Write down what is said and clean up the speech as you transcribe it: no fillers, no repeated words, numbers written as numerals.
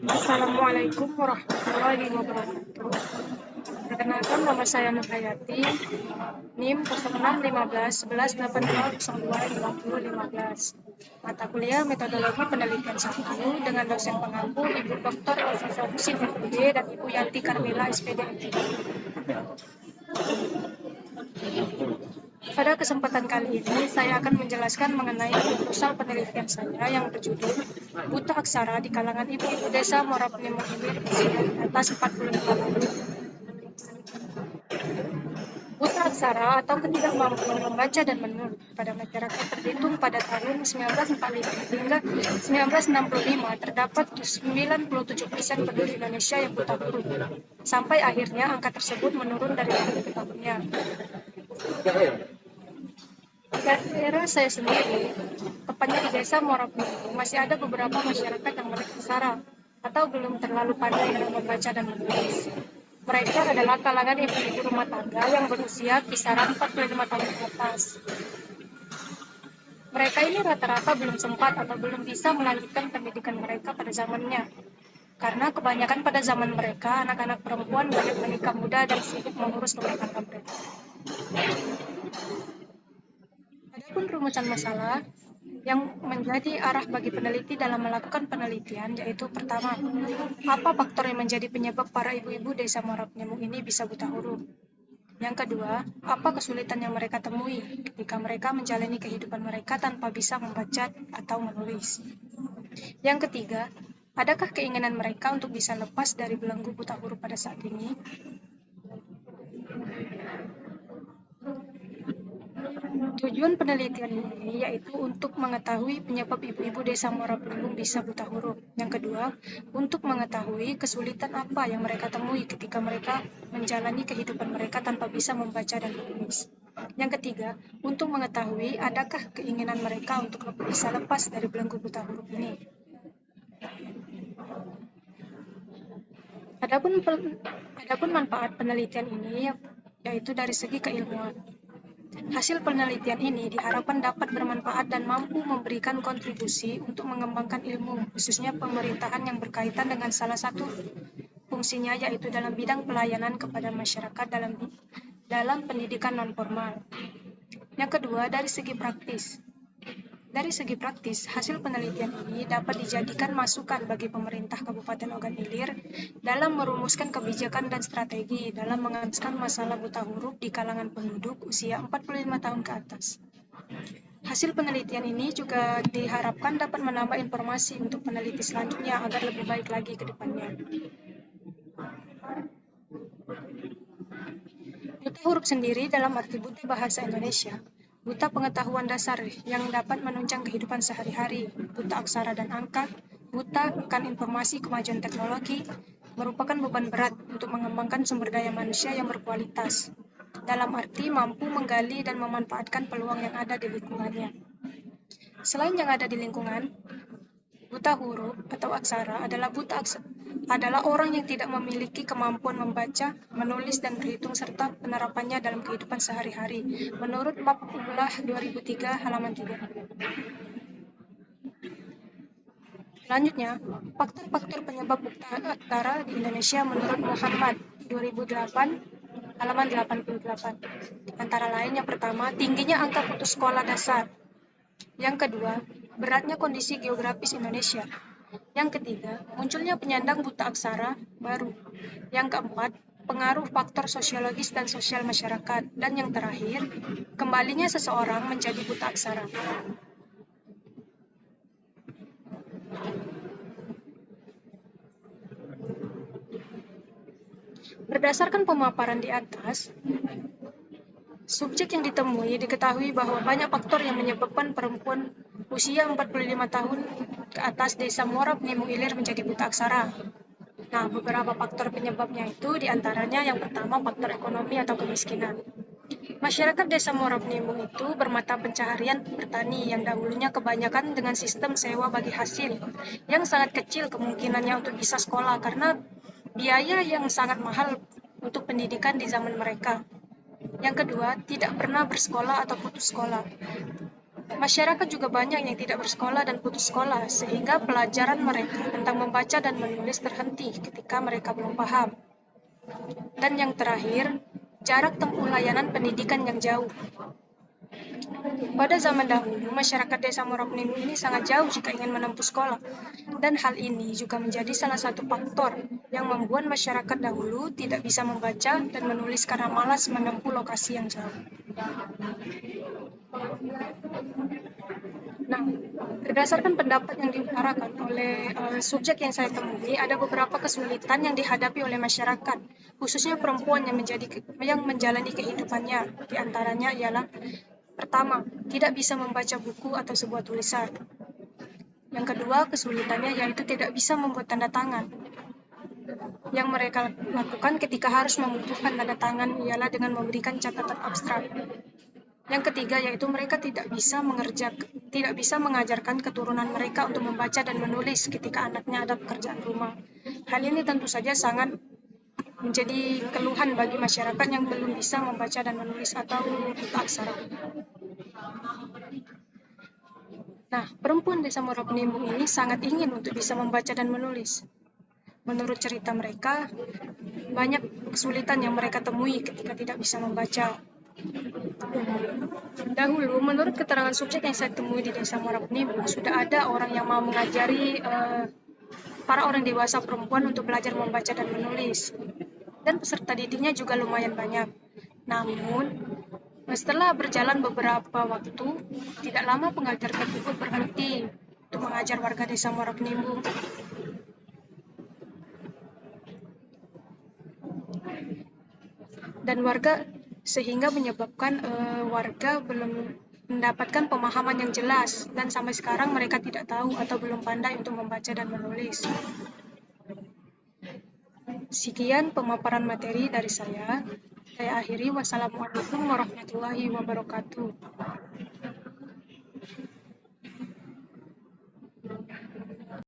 Assalamualaikum warahmatullahi wabarakatuh. Perkenalkan, nama saya Nur Hayati, NIM 06151180025015. Mata kuliah Metodologi Penelitian 1 dengan dosen pengampu Ibu Dr. Elvisa Husin MPD dan Ibu Yanti Carmela SPD MPD. Pada kesempatan kali ini, saya akan menjelaskan mengenai proposal penelitian saya yang berjudul Buta Aksara di kalangan ibu-ibu desa Morapnemo Hilir berusia di atas 45 tahun. Buta aksara atau ketidakmampuan membaca dan menulis pada masyarakat terhitung pada tahun 1945 hingga 1965 terdapat 97% penduduk Indonesia yang buta huruf. Sampai akhirnya angka tersebut menurun dari tahun ke tahunnya. Dari daerah saya sendiri, tepatnya di desa Morapnemo, masih ada beberapa masyarakat yang melek aksara atau belum terlalu pandai dalam membaca dan menulis. Mereka adalah kalangan ibu-ibu rumah tangga yang berusia kisaran 45 tahun ke atas. Mereka ini rata-rata belum sempat atau belum bisa melanjutkan pendidikan mereka pada zamannya. Karena kebanyakan pada zaman mereka, anak-anak perempuan banyak menikah muda dan sibuk mengurus rumah tangga mereka. Adapun rumusan masalah yang menjadi arah bagi peneliti dalam melakukan penelitian yaitu pertama, apa faktor yang menjadi penyebab para ibu-ibu desa Morapnemo ini bisa buta huruf? Yang kedua, apa kesulitan yang mereka temui ketika mereka menjalani kehidupan mereka tanpa bisa membaca atau menulis? Yang ketiga, adakah keinginan mereka untuk bisa lepas dari belenggu buta huruf pada saat ini? Tujuan penelitian ini yaitu untuk mengetahui penyebab ibu-ibu desa Morapnemo bisa buta huruf. Yang kedua, untuk mengetahui kesulitan apa yang mereka temui ketika mereka menjalani kehidupan mereka tanpa bisa membaca dan menulis. Yang ketiga, untuk mengetahui adakah keinginan mereka untuk bisa lepas dari belenggu buta huruf ini. Adapun manfaat penelitian ini yaitu dari segi keilmuan. Hasil penelitian ini diharapkan dapat bermanfaat dan mampu memberikan kontribusi untuk mengembangkan ilmu, khususnya pemerintahan yang berkaitan dengan salah satu fungsinya yaitu dalam bidang pelayanan kepada masyarakat dalam pendidikan non-formal. Yang kedua, dari segi praktis. Dari segi praktis, hasil penelitian ini dapat dijadikan masukan bagi pemerintah Kabupaten Ogan Ilir dalam merumuskan kebijakan dan strategi dalam mengatasi masalah buta huruf di kalangan penduduk usia 45 tahun ke atas. Hasil penelitian ini juga diharapkan dapat menambah informasi untuk peneliti selanjutnya agar lebih baik lagi ke depannya. Buta huruf sendiri dalam arti buta bahasa Indonesia, buta pengetahuan dasar yang dapat menunjang kehidupan sehari-hari, buta aksara dan angka, buta akan informasi kemajuan teknologi, merupakan beban berat untuk mengembangkan sumber daya manusia yang berkualitas, dalam arti mampu menggali dan memanfaatkan peluang yang ada di lingkungannya. Selain yang ada di lingkungan, buta huruf atau aksara adalah orang yang tidak memiliki kemampuan membaca, menulis, dan berhitung serta penerapannya dalam kehidupan sehari-hari, menurut Bab Ulah 2003 halaman 3. Selanjutnya, faktor-faktor penyebab buta aksara di Indonesia menurut Muhammad 2008 halaman 88. Antara lain yang pertama, tingginya angka putus sekolah dasar. Yang kedua, beratnya kondisi geografis Indonesia. Yang ketiga, munculnya penyandang buta aksara baru. Yang keempat, pengaruh faktor sosiologis dan sosial masyarakat. Dan yang terakhir, kembalinya seseorang menjadi buta aksara. Berdasarkan pemaparan di atas, subjek yang ditemui diketahui bahwa banyak faktor yang menyebabkan perempuan usia 45 tahun ke atas desa Morapnemo Ilir menjadi buta aksara. Nah, beberapa faktor penyebabnya itu diantaranya yang pertama faktor ekonomi atau kemiskinan. Masyarakat desa Morapnemo itu bermata pencaharian bertani yang dahulunya kebanyakan dengan sistem sewa bagi hasil, yang sangat kecil kemungkinannya untuk bisa sekolah karena biaya yang sangat mahal untuk pendidikan di zaman mereka. Yang kedua, tidak pernah bersekolah atau putus sekolah. Masyarakat juga banyak yang tidak bersekolah dan putus sekolah, sehingga pelajaran mereka tentang membaca dan menulis terhenti ketika mereka belum paham. Dan yang terakhir, jarak tempuh layanan pendidikan yang jauh. Pada zaman dahulu, masyarakat desa Moropnimo ini sangat jauh jika ingin menempuh sekolah. Dan hal ini juga menjadi salah satu faktor yang membuat masyarakat dahulu tidak bisa membaca dan menulis karena malas menempuh lokasi yang jauh. Nah, berdasarkan pendapat yang diutarakan oleh subjek yang saya temui, ada beberapa kesulitan yang dihadapi oleh masyarakat, khususnya perempuan yang menjalani kehidupannya. Di antaranya ialah pertama, tidak bisa membaca buku atau sebuah tulisan. Yang kedua, kesulitannya yaitu tidak bisa membuat tanda tangan. Yang mereka lakukan ketika harus membutuhkan tanda tangan ialah dengan memberikan catatan abstrak. Yang ketiga yaitu mereka tidak bisa mengajarkan keturunan mereka untuk membaca dan menulis ketika anaknya ada pekerjaan rumah. Hal ini tentu saja sangat menjadi keluhan bagi masyarakat yang belum bisa membaca dan menulis atau buta aksara. Nah, perempuan desa Moropnimbung ini sangat ingin untuk bisa membaca dan menulis. Menurut cerita mereka, banyak kesulitan yang mereka temui ketika tidak bisa membaca. Dahulu, menurut keterangan subjek yang saya temui di desa Moropnimbung, sudah ada orang yang mau mengajari para orang dewasa perempuan untuk belajar membaca dan menulis. Dan peserta didiknya juga lumayan banyak. Namun, setelah berjalan beberapa waktu, tidak lama pengajar tersebut berhenti untuk mengajar warga desa Moropnimbung. Dan sehingga menyebabkan warga belum mendapatkan pemahaman yang jelas dan sampai sekarang mereka tidak tahu atau belum pandai untuk membaca dan menulis. Sekian pemaparan materi dari saya. Saya akhiri. Wassalamualaikum warahmatullahi wabarakatuh.